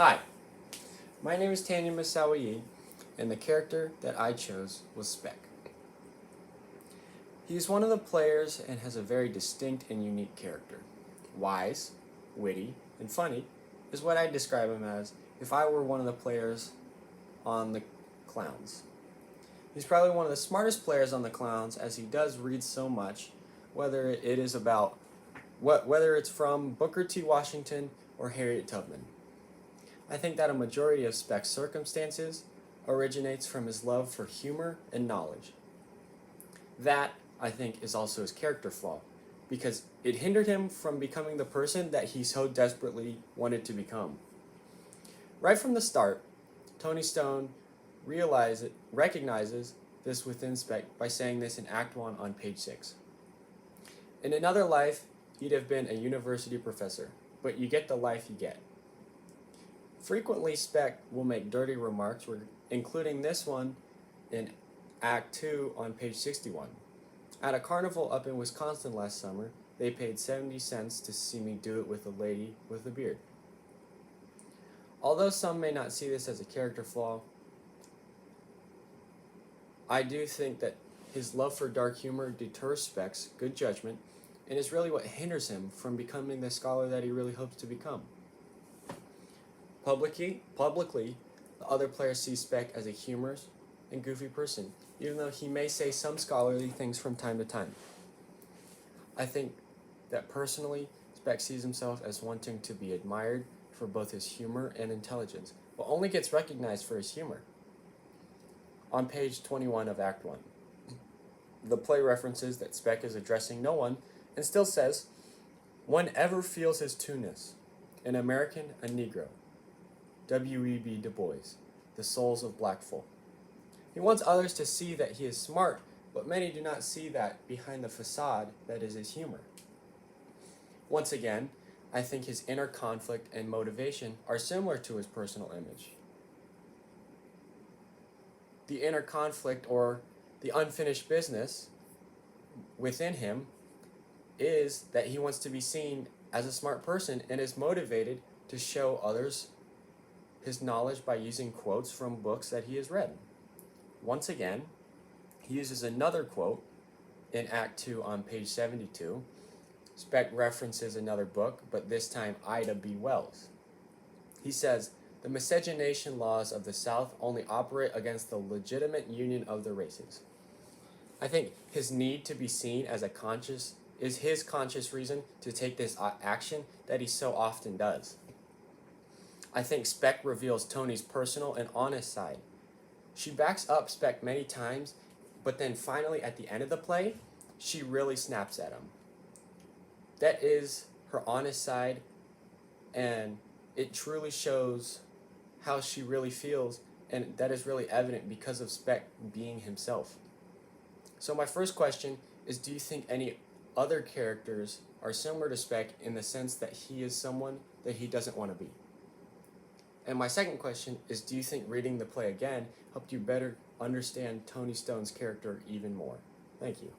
Hi, my name is Tanya Masawi, and the character that I chose was Speck. He is one of the players and has a very distinct and unique character. Wise, witty, and funny is what I'd describe him as if I were one of the players on the clowns. He's probably one of the smartest players on the clowns as he does read so much, whether it is about whether it's from Booker T. Washington or Harriet Tubman. I think that a majority of Speck's circumstances originates from his love for humor and knowledge. That, I think, is also his character flaw, because it hindered him from becoming the person that he so desperately wanted to become. Right from the start, Tony Stone recognizes this within Speck by saying this in Act 1 on page 6. In another life, he'd have been a university professor, but you get the life you get. Frequently, Speck will make dirty remarks, including this one in Act 2 on page 61. At a carnival up in Wisconsin last summer, they paid 70 cents to see me do it with a lady with a beard. Although some may not see this as a character flaw, I do think that his love for dark humor deters Speck's good judgment and is really what hinders him from becoming the scholar that he really hopes to become. Publicly, the other players see Speck as a humorous and goofy person, even though he may say some scholarly things from time to time. I think that personally, Speck sees himself as wanting to be admired for both his humor and intelligence, but only gets recognized for his humor. On page 21 of Act 1, the play references that Speck is addressing no one and still says, "One ever feels his two-ness, an American, a Negro. W.E.B. Du Bois, The Souls of Black Folk." He wants others to see that he is smart, but many do not see that behind the facade that is his humor. Once again, I think his inner conflict and motivation are similar to his personal image. The inner conflict, or the unfinished business within him, is that he wants to be seen as a smart person and is motivated to show others his knowledge by using quotes from books that he has read. Once again, he uses another quote in Act 2 on page 72. Speck references another book, but this time Ida B. Wells. He says, "The miscegenation laws of the South only operate against the legitimate union of the races." I think his need to be seen as is his conscious reason to take this action that he so often does. I think Speck reveals Tony's personal and honest side. She backs up Speck many times, but then finally at the end of the play, she really snaps at him. That is her honest side, and it truly shows how she really feels, and that is really evident because of Speck being himself. So my first question is, do you think any other characters are similar to Speck in the sense that he is someone that he doesn't want to be? And my second question is, do you think reading the play again helped you better understand Tony Stone's character even more? Thank you.